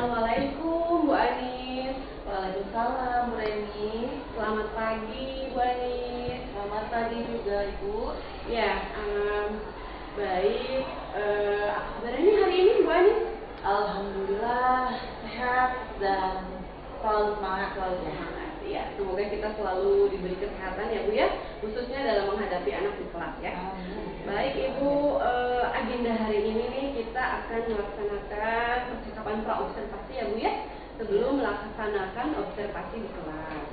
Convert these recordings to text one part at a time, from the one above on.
Assalamualaikum Bu Anis. Waalaikumsalam Bu Reni. Selamat pagi Bu Anis. Selamat pagi juga Ibu. Ya, baik. Apa kabarnya hari ini Bu Anis? Alhamdulillah sehat dan selalu semangat selalu Semangat. Ya, semoga kita selalu diberi kesehatan ya Bu ya, khususnya dalam menghadapi anak di kelas ya. Baik Ibu, agenda hari ini nih kita akan melaksanakan percakapan praobservasi ya Bu ya, sebelum melaksanakan observasi di kelas.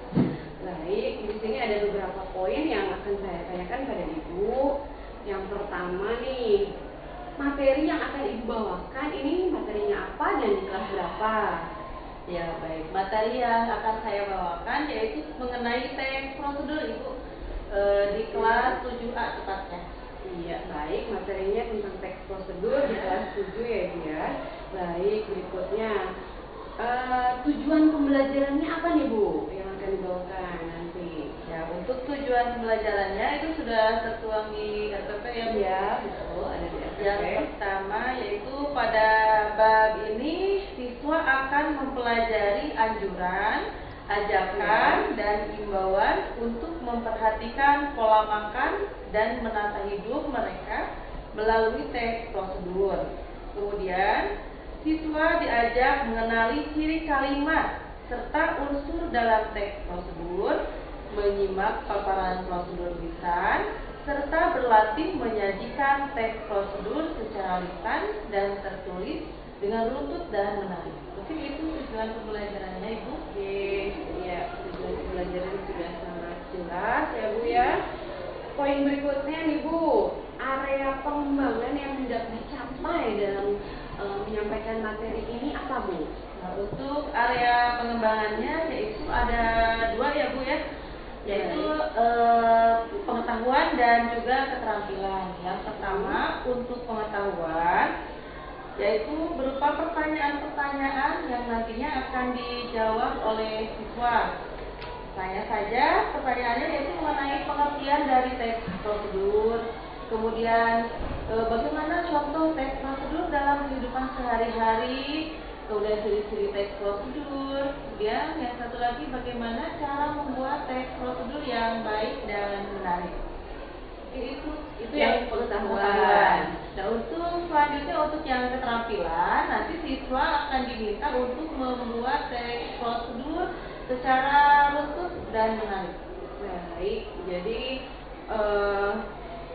Baik, di sini ada beberapa poin yang akan saya tanyakan pada Ibu. Yang pertama nih, materi yang akan Ibu bawakan ini materinya apa dan di kelas berapa? Ya baik, materi yang akan saya bawakan yaitu mengenai teks prosedur Ibu, di kelas 7A tepatnya. Iya, baik, materinya tentang teks prosedur di kelas 7 ya Ibu ya. Baik, berikutnya tujuan pembelajarannya apa nih Bu yang akan dibawakan nanti? Ya, untuk tujuan pembelajarannya itu sudah tertuang di RPP ya Bu. Iya, betul, ada di RPP. Yang pertama yaitu pada bab ini siswa akan mempelajari anjuran, ajakan, dan imbauan untuk memperhatikan pola makan dan menata hidup mereka melalui teks prosedur. Kemudian siswa diajak mengenali ciri kalimat serta unsur dalam teks prosedur, menyimak paparan prosedur lisan, serta berlatih menyajikan teks prosedur secara lisan dan tertulis dengan runtut dan menarik. Mungkin itu tujuan pembelajarannya Ibu. Oke, ya, tujuan pembelajaran sudah sangat jelas ya Bu ya. Poin berikutnya nih Bu, area pengembangan yang hendak dicapai dalam menyampaikan materi ini apa Bu? Nah, untuk area pengembangannya yaitu ada dua ya Bu ya, yaitu pengetahuan dan juga keterampilan. Yang pertama untuk pengetahuan yaitu berupa pertanyaan-pertanyaan yang nantinya akan dijawab oleh siswa. Tanya saja pertanyaannya yaitu mengenai pengertian dari teks prosedur, kemudian bagaimana contoh teks prosedur dalam kehidupan sehari-hari, kemudian ciri-ciri teks prosedur, kemudian yang satu lagi bagaimana cara membuat teks prosedur yang baik dan menarik. Itu yang pengetahuan. Nah, untuk selanjutnya untuk yang keterampilan, nanti siswa akan diminta untuk membuat teks prosedur secara runtut dan menarik. Baik, jadi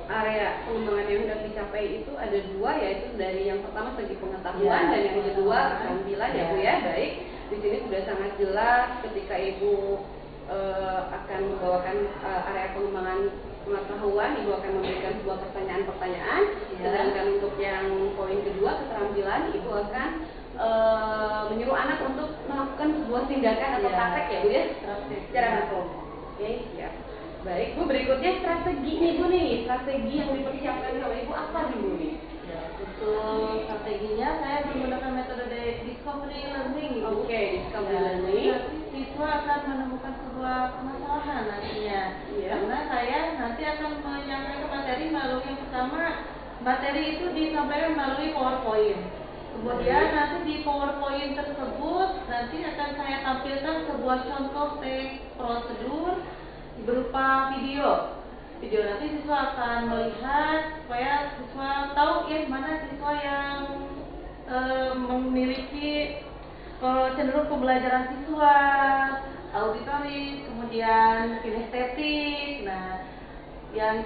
area pengembangan yang hendak dicapai itu ada dua, yaitu dari yang pertama segi pengetahuan dan yang kedua keterampilan ya Bu ya. Baik, di sini sudah sangat jelas ketika Ibu akan membawakan area pengembangan pengetahuan, Ibu akan memberikan sebuah pertanyaan-pertanyaan. Sedangkan untuk yang poin kedua keterampilan, Ibu akan menyuruh anak untuk melakukan sebuah tindakan atau praktek ya Bu ya, secara langsung. Oke, siap. Baik Bu, berikutnya strategi nih Bu nih, strategi yang dipersiapkan oleh Ibu apa nih Bu nih? Ya, untuk strateginya saya menggunakan metode discovery learning Ibu. Oke, discovery learning. Nanti siswa akan menemukan sebuah permasalahan nantinya. Karena saya nanti akan menyampaikan materi melalui yang pertama, materi itu disampaikan melalui PowerPoint. Kemudian nanti di PowerPoint tersebut nanti akan saya tampilkan sebuah contoh teks prosedur berupa video. Nanti siswa akan melihat supaya siswa tahu ya mana siswa yang memiliki cenderung pembelajaran visual, auditoris, kemudian kinestetik. Nah, yang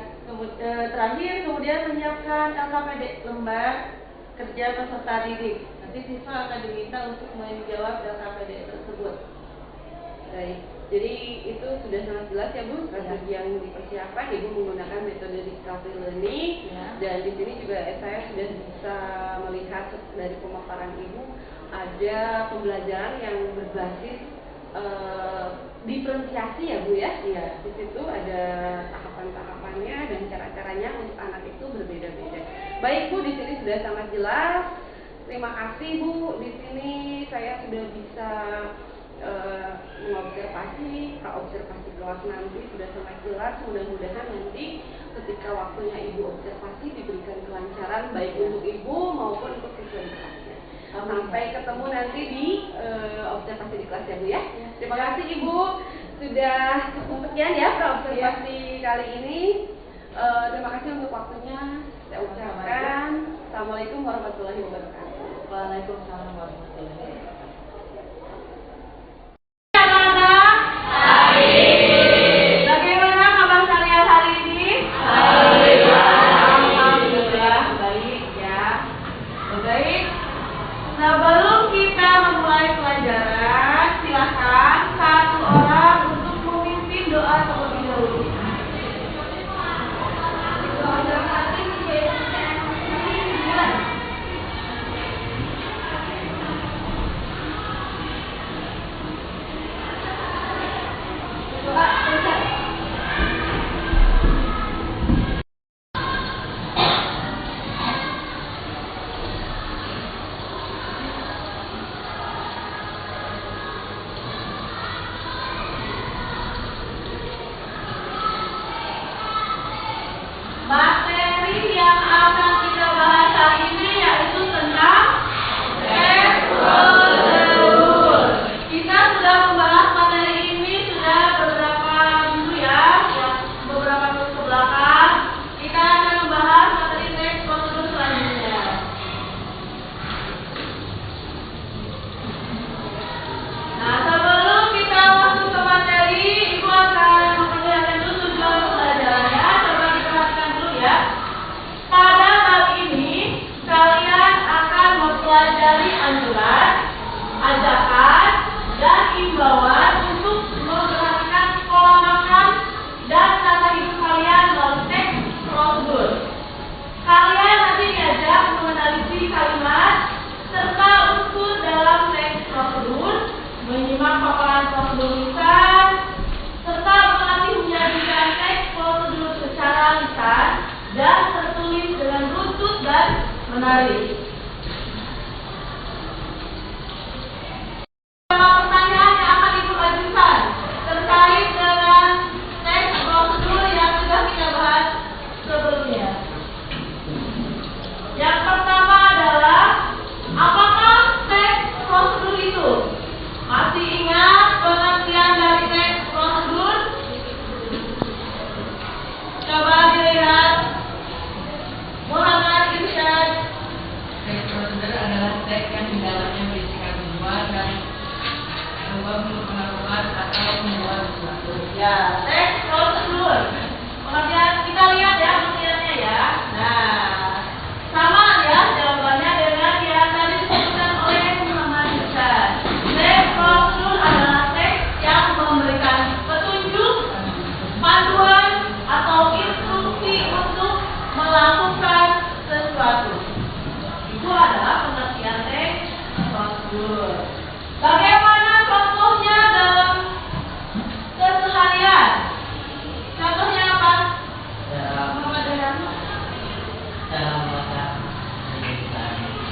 terakhir kemudian menyiapkan LKPD, lembar kerja peserta didik. Nanti siswa akan diminta untuk menjawab LKPD tersebut. Baik, jadi itu sudah sangat jelas ya Bu, strategi yang dipersiapkan. Ibu menggunakan metode discovery learning dan di sini juga saya sudah bisa melihat dari pemaparan Ibu ada pembelajaran yang berbasis diferensiasi ya Bu ya. Iya, di situ ada tahapan-tahapannya dan cara-caranya untuk anak itu berbeda-beda. Baik Bu, di sini sudah sangat jelas. Terima kasih Bu. Di sini saya sudah bisa mengobservasi, praobservasi kelas nanti sudah sangat jelas. Mudah-mudahan nanti ketika waktunya Ibu observasi diberikan kelancaran baik untuk Ibu maupun untuk siswa di kelasnya. Sampai ketemu nanti di observasi di kelas ya Bu ya. Terima kasih Ibu sudah sekian ya observasi kali ini. Terima kasih untuk waktunya. Saya ucapkan Assalamualaikum warahmatullahi wabarakatuh. Waalaikumsalam warahmatullahi wabarakatuh. Sebelum kita memulai pelajaran, silakan satu orang untuk memimpin doa terlebih dahulu. Materi yang akan kita bahas hari ini yaitu tentang tes prosedur. Kita sudah membahas materi ini sudah beberapa minggu ya, beberapa minggu ke belakang. Kita akan membahas materi tes prosedur selanjutnya. Nah, sebelum kita masuk ke materi, Ibu akan memperlihatkan dulu tujuan pelajarannya. Coba diperhatikan dulu ya. Pada bab ini, kalian akan mempelajari anjuran, ajakan, dan imbauan untuk memperhatikan pola makan dan tata hidup kalian melalui teks prosedur. Kalian nanti diajak menganalisis kalimat serta unsur dalam teks prosedur, menyimak paparan prosedur lisan, serta berlatih menyajikan teks prosedur secara lisan dan tertulis dengan runtut dan menarik. Beberapa pertanyaan yang akan Ibu ajukan terkait dengan teks prosedur yang sudah kita bahas sebelumnya. Yang pertama adalah, apakah teks prosedur itu? Masih ingat pengertian dari teks prosedur? Coba dilihat. Muhammad Irsyad. Teks prosedur adalah teks yang di dalamnya berisikan tujuan dan pengetahuan atau membuat sesuatu. Ya, teks prosedur. Pengertian kita lihat ya pengertiannya ya. Nah, sama ya jawabannya dengan yang tadi disebutkan oleh Muhammad Irsyad. Teks prosedur adalah teks yang memberikan petunjuk, panduan atau instruksi untuk melakukan sesuatu. Itu adalah pengertian teks prosedur. Bagaimana contohnya dalam keseharian? Contohnya apa? Muhammad Irsyad.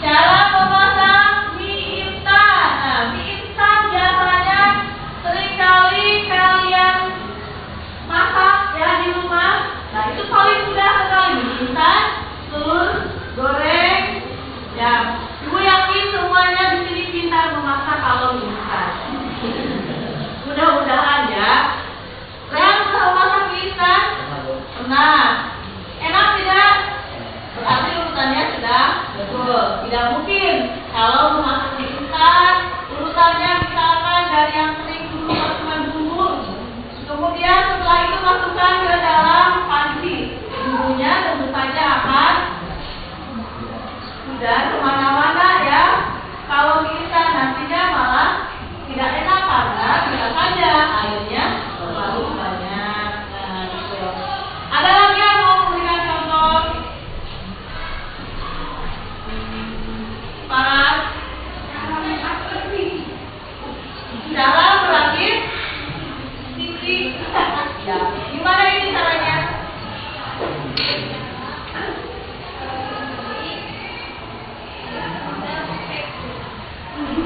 Cara memasak mie instan. Nah, mie instan biasanya seringkali kalian masak ya di rumah. Nah, itu paling mudah sekali mie instan, telur goreng. Ya, Ibu yakin semuanya di sini pintar memasak kalau mie instan. Mudah-mudahan ya. Kalian pernah masak mie instan? Pernah. Enak tidak? Berarti urutannya sudah betul. Tidak mungkin kalau memasak mie instan urutannya misalkan dari yang kering dulu masukkan bumbu, kemudian setelah itu masukkan ke dalam panci. Bumbunya tentu saja akan sudah kemana-mana ya. Kalau mie instan nantinya malah tidak enak karena bisa saja airnya terlalu banyak. Nah, gitu. Ada lagi yang mau memberikan contoh? Panas. Cara merakit TV. Ya, gimana ini caranya?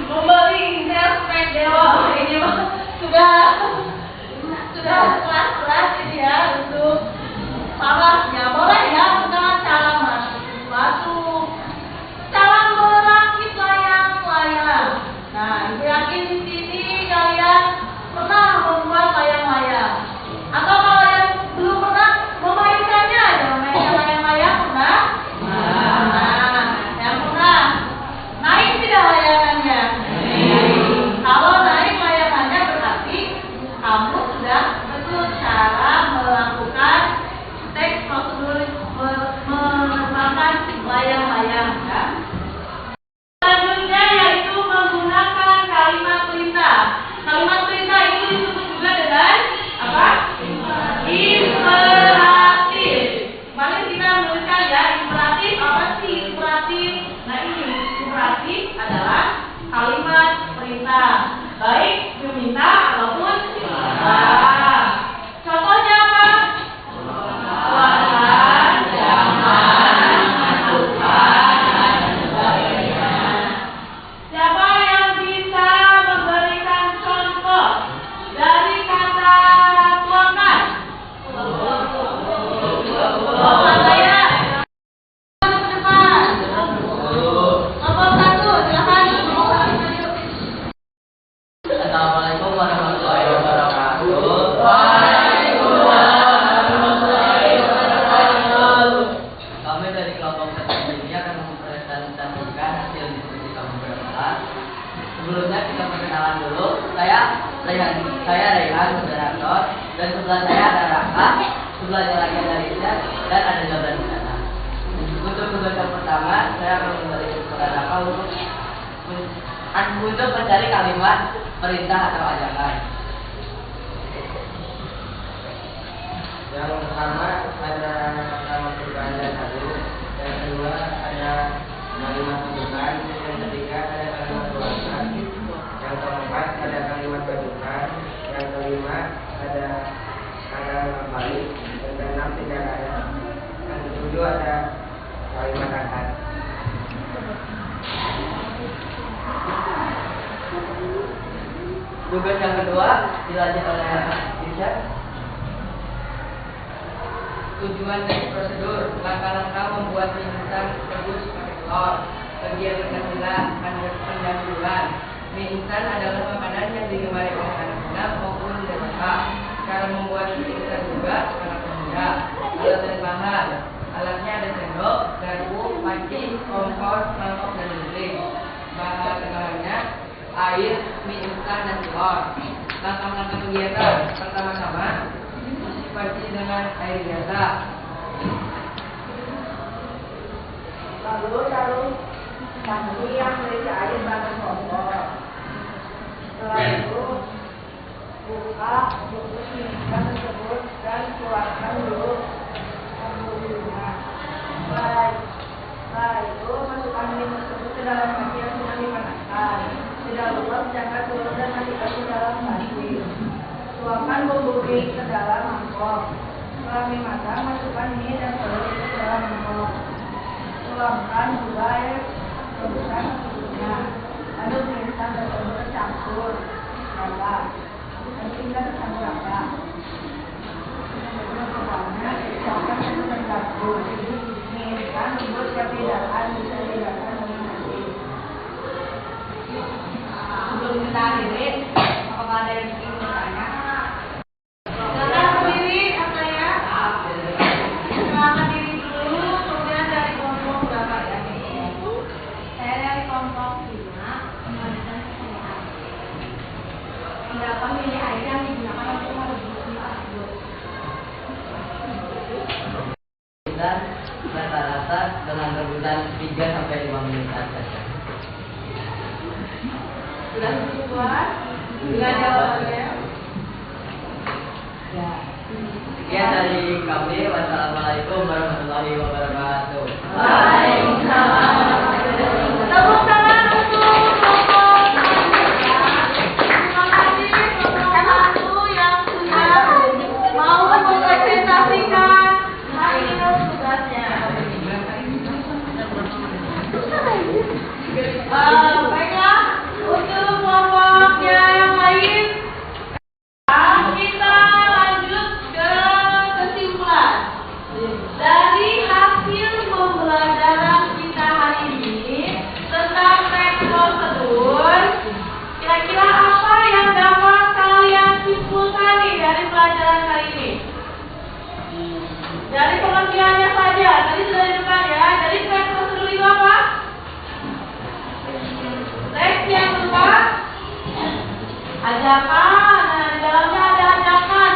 Membeli internet dewa ini mah sudah kelas-kelas ini ya untuk panasnya. Boleh ya, dengan cara masuk sesuatu, cara merakit layang itu cara melakukan teks prosedur menerjemahkan layang-layang ya. Selanjutnya yaitu menggunakan kalimat perintah. Kalimat perintah itu disebut juga dengan apa? Imperatif. Kemarin kita menuliskan ya, imperatif apa sih imperatif? Nah ini imperatif adalah kalimat perintah, baik meminta ataupun contohnya apa? Tuan, jangan, masukkan, dan sebagainya. Siapa yang bisa memberikan contoh dari kata tuangkan? Tuangkan saya. Ke depan. Nomor 1, silakan. Assalamualaikum warahmatullahi wabarakatuh. Kami dari kelompok satu ini akan mempresentasikan hasil diskusi kami berdua. Sebelumnya kita perkenalan dulu. Saya Raihan moderator, dan sebelah saya ada Raka, sebelahnya lagi ada Rizal, dan ada Jablan di sana. Untuk tugas yang pertama, saya akan memberikan kepada Raka untuk mencari kalimat perintah atau ajakan. Yang pertama ada kalimat perintah satu, yang kedua ada kalimat tuntutan, yang ketiga ada kalimat tuangkan, yang keempat ada kalimat tuntutan, yang kelima ada kalimat balik, yang keenam tidak ada, yang ketujuh ada kalimat akad. Tugas yang kedua dilanjut oleh Isya. Tujuan dari prosedur, langkah-langkah membuat mie instan rebus pakai telur. Bagian pendahuluan, mie instan adalah makanan yang digemari oleh anak-anak maupun dewasa. Cara membuat mie instan juga sangat mudah. Alat dan bahan, alatnya ada sendok, garpu, panci, kompor, mangkok, dan guling. Bahan-bahannya air, mie instan, dan telur. Langkah-langkah kegiatan, pertama-tama cuci panci dengan air biasa. Lalu taruh panci yang berisi air pada kompor. Setelah itu buka bungkus mie instan tersebut dan keluarkan dulu pembuluhnya. Setelah itu masukkan mie tersebut ke dalam panci yang sudah dipanaskan. Tidak lupa jangan turun dan masukkan ke dalam panci. Tuangkan bumbu mie ke dalam mangkok. Setelah mie matang, masukkan mie dan telur ke dalam mangkok. Tuangkan juga air rebusan secukupnya. Aduk mie instan tersebut tercampur rata dan tinggal tercampur rata. Sebelumnya, siapkan satu tercampur. Mie instan lembut yang tidak bisa didapat dengan nasi. Sebelum kita akhiri, apakah ada yang ingin bertanya? Silakan berdiri, saya. Silakan diri dulu, kemudian dari kelompok berapa ya? Saya dari kelompok 5, pendidikan kesehatan. Berapa milih air yang digunakan untuk merebus mie tersebut? Dan rata-rata dengan rebusan 3-5 menit saja. Sudah cukup puas dengan jawabannya? Ya. Sekian dari kami. Wassalamualaikum warahmatullahi wabarakatuh. Waalaikumsalam. Tepuk tangan untuk kelompok. Terima kasih kelompok 1 yang sudah mau mempresentasikan hasil tugasnya. Baiklah, untuk kelompoknya yang lain, kita lanjut ke kesimpulan. Dari hasil pembelajaran kita hari ini tentang teks prosedur, kira-kira apa yang dapat kalian simpulkan nih dari pelajaran kali ini? Dari pengertiannya saja, tadi sudah di depan ya. Jadi teks prosedur itu apa? Teks yang berupa ajakan. Nah, di dalamnya ada ajakan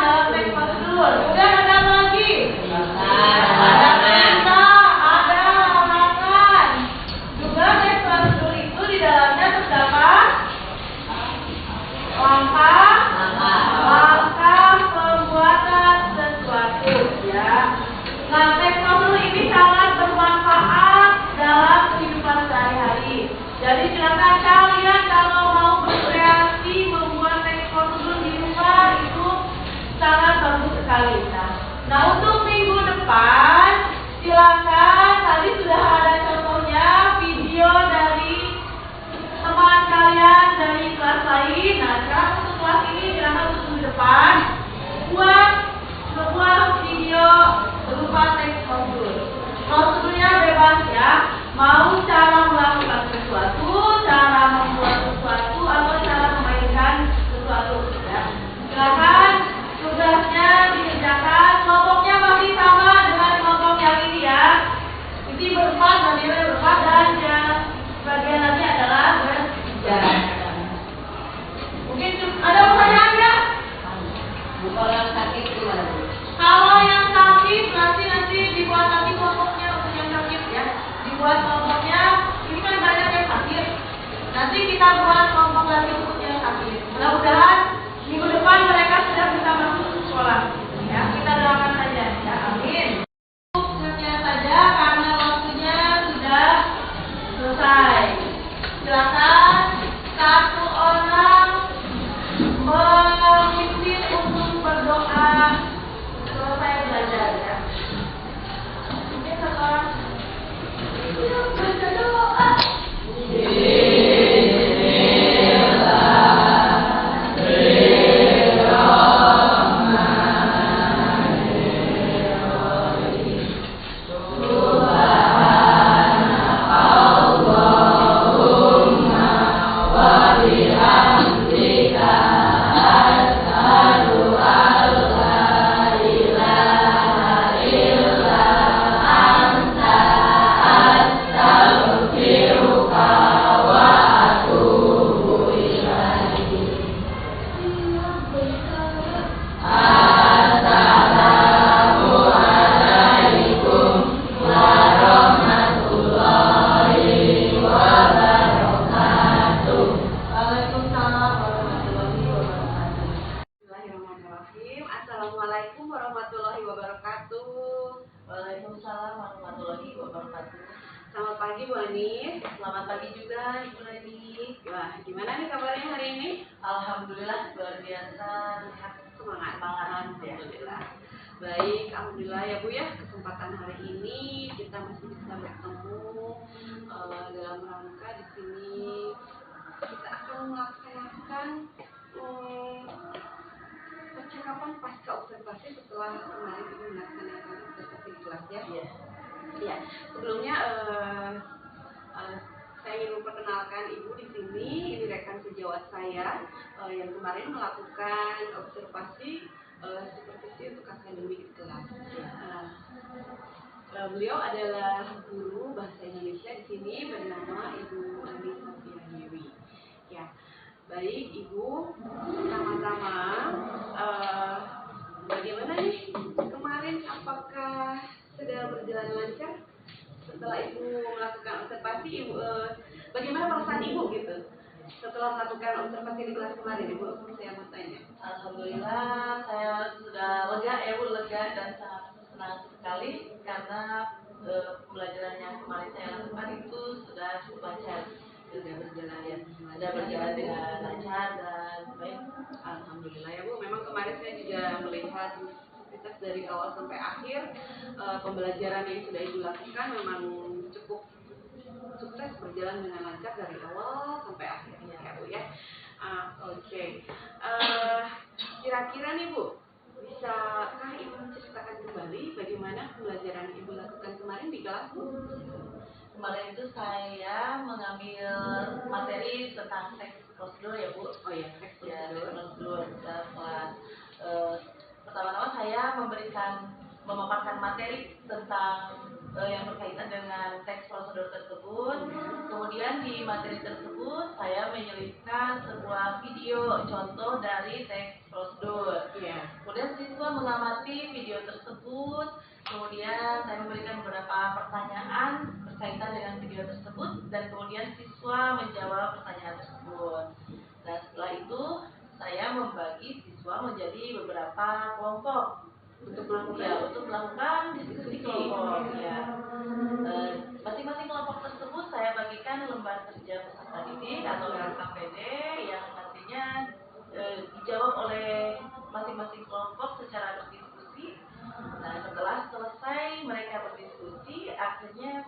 sakit gimana Bu? Kalau yang sakit nanti dibuat lagi kelompoknya untuk yang sakit ya. Dibuat kelompoknya, ini kan banyak yang sakit. Nanti kita buat kelompok lagi untuk yang sakit. Mudah-mudahan minggu depan mereka sudah bisa masuk sekolah. Ya, kita doakan saja. Ya, amin. Sekian saja karena waktunya sudah selesai. Silakan satu orang memimpin untuk berdoa selesai belajar ya. Mungkin satu orang baca doa. Waalaikumsalam warahmatullahi wabarakatuh. Bismillahirrahmanirrahim. Assalamualaikum warahmatullahi wabarakatuh. Waalaikumsalam warahmatullahi wabarakatuh. Selamat pagi Bu Anis. Selamat pagi juga Ibu Leni. Wah, gimana nih kabarnya hari ini? Alhamdulillah luar biasa, sehat, Semangat. ya. Alhamdulillah. Baik, alhamdulillah ya Bu ya. Kesempatan hari ini kita masih bisa bertemu dalam rangka di sini kita akan melaksanakan percakapan pasca observasi setelah kemarin kita melaksanakan observasi di kelas ya. Iya. Ya, sebelumnya saya ingin memperkenalkan Ibu di sini. Ini rekan sejawat saya yang kemarin melakukan observasi supervisi untuk akademik di kelas. Beliau adalah guru bahasa Indonesia di sini bernama Ibu Anis Sofia Dewi. Ya, baik Ibu, pertama-tama bagaimana nih kemarin? Apakah sudah berjalan lancar? Setelah Ibu melakukan observasi, Ibu bagaimana perasaan Ibu gitu? Setelah melakukan observasi di kelas kemarin, Ibu, saya mau tanya. Alhamdulillah saya sudah lega ya Bu, lega dan sangat senang sekali karena pembelajaran yang kemarin saya lakukan itu sudah cukup lancar, sudah berjalan dengan lancar dan baik. Alhamdulillah ya Bu, memang kemarin saya juga melihat aktivitas dari awal sampai akhir, pembelajaran yang sudah Ibu lakukan memang cukup sukses, berjalan dengan lancar dari awal sampai akhir ya Bu ya. Oke. Kira-kira nih Bu, bisakah Ibu menceritakan kembali bagaimana pembelajaran Ibu lakukan kemarin di kelas Bu? Kemarin itu saya mengambil materi tentang teks prosedur ya Bu. Oh ya, teks Ya, prosedur. teks prosedur dalam kelas. Pertama-tama saya memaparkan materi tentang yang berkaitan dengan teks prosedur tersebut. Kemudian di materi tersebut saya menyelipkan sebuah video contoh dari teks prosedur. Iya. Kemudian siswa mengamati video tersebut. Kemudian saya memberikan beberapa pertanyaan berkaitan dengan video tersebut dan kemudian siswa menjawab pertanyaan tersebut. Nah, setelah itu saya membagi siswa menjadi beberapa kelompok untuk melakukan diskusi kelompok ya. Masing-masing kelompok tersebut saya bagikan lembar kerja peserta didik atau LKPD yang nantinya dijawab oleh masing-masing kelompok secara berdiskusi. Nah, setelah selesai mereka berdiskusi, akhirnya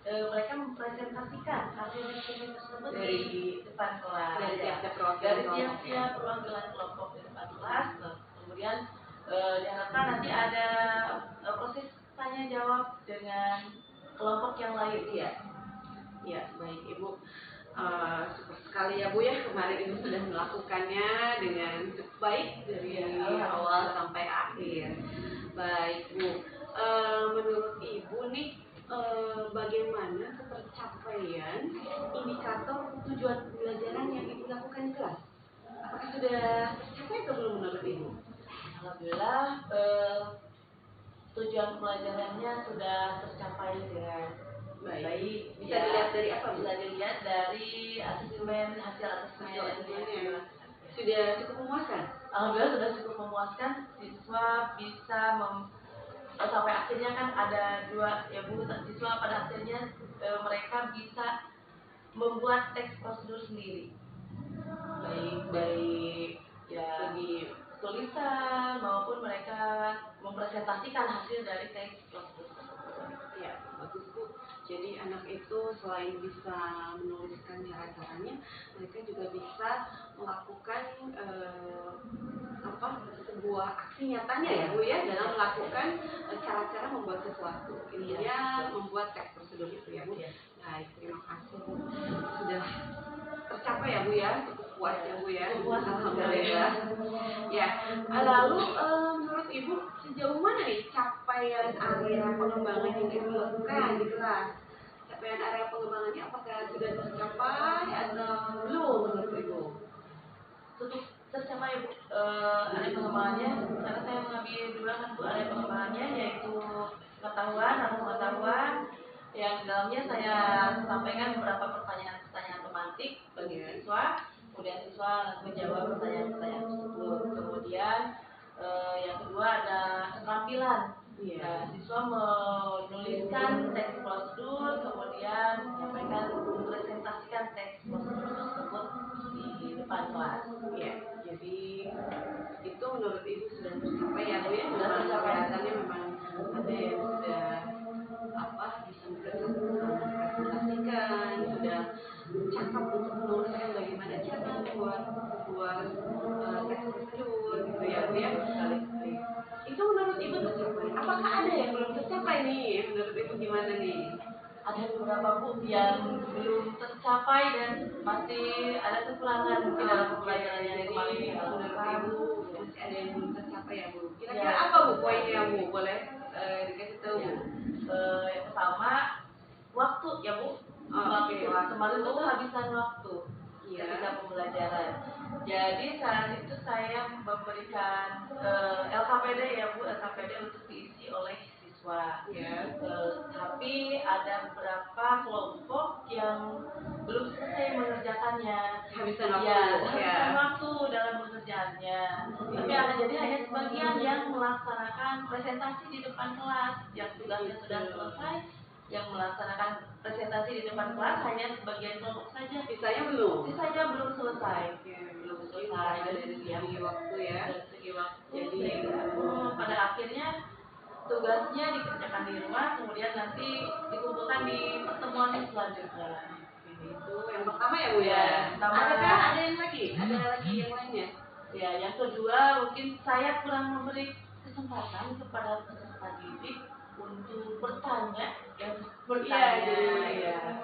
mereka mempresentasikan hasil diskusi tersebut Dari di depan kelas. dari tiap-tiap perwakilan Dari kelompok. tiap-tiap perwakilan kelompok di depan kelas. Kemudian diharapkan nanti ada proses tanya jawab dengan kelompok yang lain. Iya. Ya, baik Ibu. Super sekali ya Bu ya, kemarin Ibu sudah melakukannya dengan cukup baik dari awal sampai akhir. Baik Bu, menurut Ibu nih bagaimana ketercapaian indikator tujuan pembelajaran yang Ibu lakukan di kelas? Apakah sudah tercapai atau belum menurut Ibu? Alhamdulillah tujuan pelajarannya sudah tercapai dengan baik. Bisa dilihat dari apa, Bu? Bisa dilihat dari hasil asesmen Sudah cukup memuaskan? Alhamdulillah sudah cukup memuaskan. Siswa bisa sampai akhirnya kan ada 2 ya Bu, siswa pada akhirnya mereka bisa membuat teks prosedur sendiri, baik dari ya di tulisan maupun mereka mempresentasikan hasil dari teks prosedur tersebut. Ya, bagus Bu. Jadi anak itu selain bisa menuliskan cara-caranya, mereka juga bisa melakukan sebuah aksi nyatanya ya Bu ya, dalam melakukan cara-cara membuat sesuatu. Intinya membuat teks prosedur itu ya Bu. Baik, terima kasih Bu. Sudah tercapai ya Bu ya, cukup puas ya Bu ya. Alhamdulillah. Ya, lalu menurut Ibu sejauh mana nih capaian area pengembangan yang Ibu lakukan di kelas? Capaian area pengembangannya apakah sudah tercapai atau belum menurut Ibu? Cukup tercapai Bu, area pengembangannya, karena saya mengambil 2 kan Bu, area pengembangannya yaitu pengetahuan yang di dalamnya saya sampaikan beberapa pertanyaan tematik bagi siswa, kemudian siswa menjawab pertanyaan-pertanyaan tersebut. Kemudian yang kedua ada keterampilan. Siswa menuliskan teks prosedur, kemudian mempresentasikan teks prosedur tersebut di depan kelas. Ya, jadi itu menurut Ibu sudah tercapai ya Bu ya? Sudah tercapai. Kelihatannya memang ada yang sudah bisa mempresentasikan, sudah cakap untuk menuliskan bagaimana cara membuat sebuah teks prosedur gitu ya Bu ya? Itu menurut Ibu tercapai. Apakah ada yang belum tercapai nih? Menurut Ibu gimana nih? Ada beberapa Bu yang belum tercapai dan masih ada kekurangan mungkin dalam pembelajaran yang kemarin Menurut Ibu masih ada yang belum tercapai ya Bu? Kira-kira Ya. apa Bu poinnya Bu? Boleh dikasih tahu Bu? Yang pertama waktu ya Bu. Waktu. Kemarin itu kehabisan waktu ketika pembelajaran. Jadi saat itu saya memberikan LKPD ya Bu, LKPD untuk diisi oleh siswa. Tapi ada beberapa kelompok yang belum selesai mengerjakannya. Kehabisan waktu. Kehabisan waktu dalam mengerjakannya. Tapi ada jadi hanya sebagian yang melaksanakan presentasi di depan kelas, yang tugasnya sudah selesai, yang melaksanakan presentasi di depan kelas hanya sebagian kelompok saja. Sisanya belum selesai. Belum selesai dari segi waktu ya. Dari segi waktu. Jadi pada akhirnya tugasnya dikerjakan di rumah, kemudian nanti dikumpulkan di pertemuan selanjutnya. Itu yang pertama ya Bu ya. Adakah ada yang lagi? Ada lagi yang lainnya? Ya, yang kedua mungkin saya kurang memberi kesempatan kepada peserta didik untuk bertanya,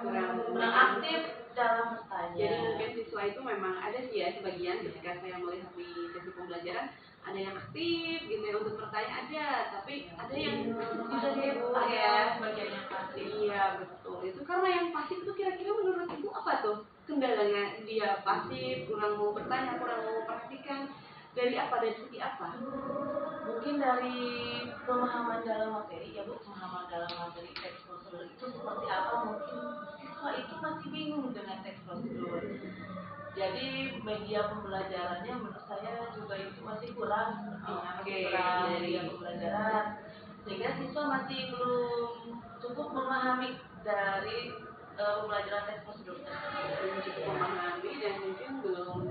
kurang aktif dalam bertanya. Jadi mungkin siswa itu memang ada sih ya sebagian ketika saya melihat di sesi pembelajaran ada yang aktif gitu ya untuk bertanya aja, tapi ada yang pasif ya, sebagian yang pasif. Iya betul. Itu karena yang pasif itu kira-kira menurut Ibu apa tuh kendalanya? Dia pasif, kurang mau bertanya, kurang mau memperhatikan. Dari apa? Dari segi apa? Mungkin dari pemahaman dalam materi ya Bu, pemahaman dalam materi teks prosedur itu seperti apa, mungkin siswa itu masih bingung dengan teks prosedur. Jadi media pembelajarannya menurut saya juga itu masih kurang sepertinya, media pembelajaran, sehingga siswa masih belum cukup memahami dari pembelajaran teks prosedur belum cukup memahami dan mungkin belum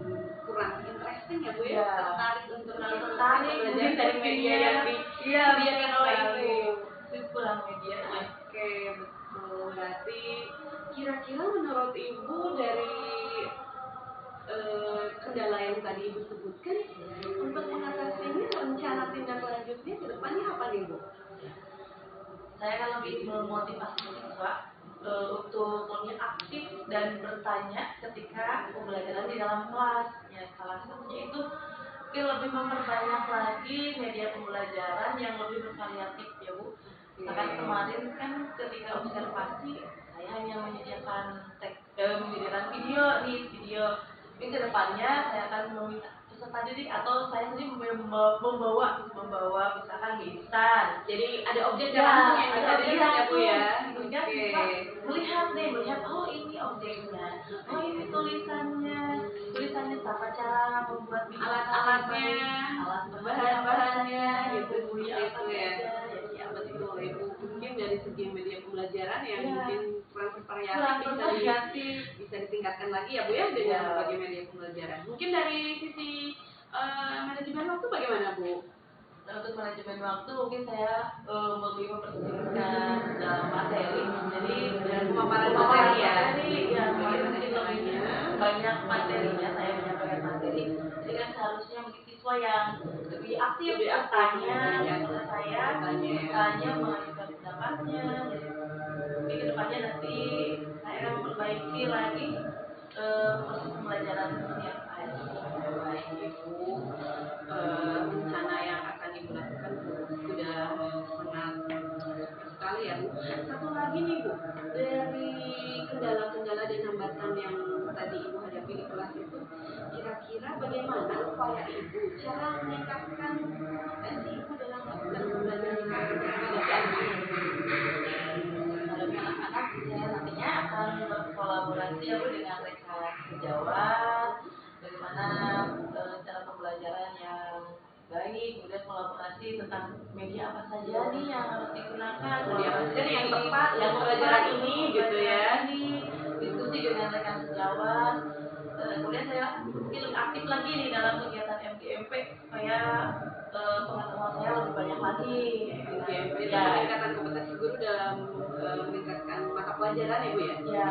kurang interesting ya Bu ya, tertarik untuk belajar dari media yang disediakan oleh Ibu. Itu kurang media. Oke, betul. Berarti kira-kira menurut Ibu dari kendala yang tadi Ibu sebutkan untuk mengatasinya, rencana tindak lanjutnya ke depannya apa nih Bu? Saya akan lebih memotivasi siswa untuk lebih aktif dan bertanya ketika pembelajaran di dalam kelas. Ya, salah satunya itu lebih memperbanyak lagi media pembelajaran yang lebih bervariatif ya Bu. Misalkan kemarin kan ketika observasi saya hanya menyediakan video. Ini ke depannya saya akan meminta peserta didik atau saya sendiri membawa misalkan mie instan. Jadi ada objek Ya, langsung yang ada bisa objek dilihat ya Bu ya. langsung. Sehingga siswa melihat oh ini objeknya, oh ini tulisannya tata cara membuat mie Alat-alatnya, bahan-bahannya gitu bumbunya seperti apa itu ya. saja. Ya betul Ibu. Mungkin dari segi media pembelajaran yang Ya. mungkin kurang Kurang bervariatif bisa ditingkatkan lagi ya Bu ya dengan Ya. berbagai media pembelajaran. Mungkin dari sisi manajemen waktu bagaimana Bu? Nah, untuk manajemen waktu mungkin saya lebih mempersiapkan dalam materi, jadi Dan pemaparan materi ya. ya Bagaimana mungkin lebih caranya? banyak materinya, saya menyampaikan materi, jadi kan seharusnya mungkin siswa yang lebih aktif bertanya kepada saya, bertanya mengajukan pendapatnya, jadi mungkin kedepannya nanti saya akan memperbaiki lagi proses pembelajaran setiap hari. Baik Ibu, rencana yang akan Ibu lakukan sudah sangat sekali ya Bu. Satu lagi nih Bu, dari kendala-kendala dan hambatan yang tadi Ibu hadapi di kelas itu, kira-kira bagaimana upaya Ibu cara meningkatkan kompetensi Ibu dalam melakukan pembelajaran di kelas untuk menghadapi Anak-anak saya nantinya akan berkolaborasi ya Bu dengan rekan sejawat, bagaimana cara pembelajaran yang baik, kemudian kolaborasi tentang media apa saja nih yang harus digunakan, Media apa saja nih yang tepat yang untuk pembelajaran ini gitu ya. ini, diskusi dengan rekan sejawat. Kemudian saya mungkin lebih aktif lagi nih dalam kegiatan MTMP supaya pengetahuan saya lebih banyak lagi. MTMP itu Ya. peningkatan kompetensi guru dalam meningkatkan mata pelajaran ya Bu ya. Ya,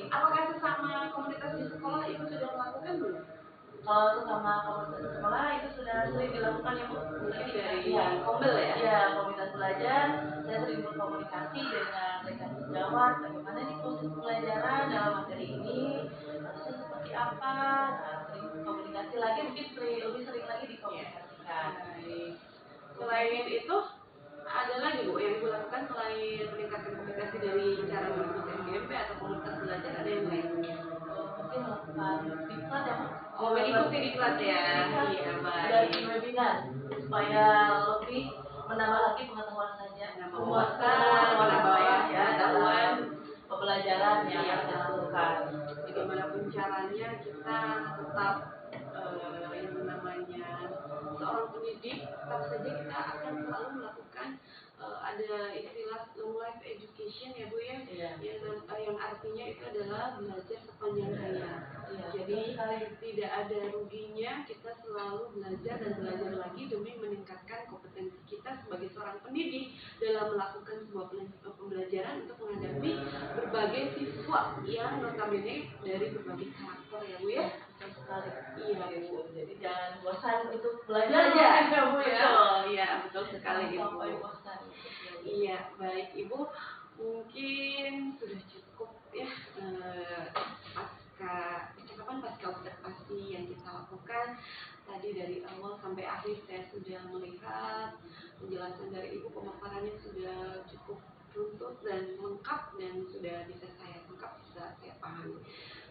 Apakah sesama komunitas di sekolah Ibu sudah melakukan belum? Kalau sesama komunitas sekolah itu sudah sering dilakukan ya Bu. Mungkin dari Ya, Kombel ya. ya, komunitas belajar, saya sering berkomunikasi dengan rekan sejawat bagaimana nih proses pembelajaran dalam materi ini, harusnya seperti apa. Nah, sering komunikasi lagi, mungkin lebih sering lagi dikomunikasikan. Baik. Selain itu ada lagi Bu yang Ibu lakukan selain meningkatkan kompetensi dari cara mengikuti MGMP atau komunitas belajar, ada yang lain? Mungkin melakukan diklat ya Bu. Oh, mengikuti diklat ya. Diklat Iya, baik. dan webinar supaya lebih menambah lagi pengetahuan saja. Menambah wawasan, menambah ya, dalam pembelajaran yang Iya, akan dilakukan. Bagaimanapun caranya kita tetap yang namanya seorang pendidik, tetap saja kita akan selalu melakukan ada istilah long life education ya Bu ya. Iya. Yang artinya itu adalah belajar sepanjang hayat. Iya, Jadi sekali. tidak ada ruginya kita selalu belajar dan belajar lagi demi meningkatkan kompetensi kita sebagai seorang pendidik dalam melakukan sebuah pembelajaran untuk menghadapi berbagai siswa yang notabene dari berbagai karakter ya Bu ya. Betul sekali. Iya Bu. Jadi jangan bosan untuk belajar Belajar ya Bu ya. Betul, iya betul sekali Jangan Ibu. sampai bosan. Iya, baik Ibu. Mungkin sudah cukup ya pasca observasi yang kita lakukan tadi dari awal sampai akhir. Saya sudah melihat penjelasan dari Ibu, pemaparannya sudah cukup runtut dan lengkap dan sudah bisa saya tangkap, bisa saya pahami.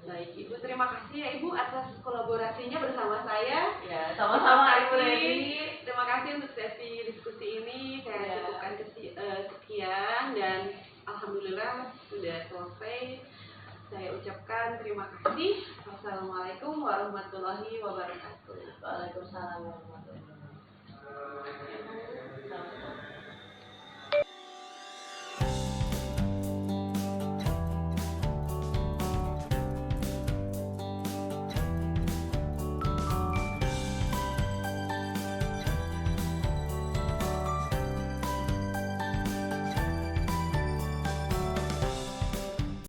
Baik Ibu, terima kasih ya Ibu atas kolaborasinya bersama saya. Ya, sama-sama Ibu Terima kasih. Leni. Terima kasih untuk sesi diskusi ini. Saya Ya. cukupkan sekian dan alhamdulillah sudah selesai. Saya ucapkan terima kasih. Wassalamualaikum warahmatullahi wabarakatuh. Waalaikumsalam warahmatullahi wabarakatuh.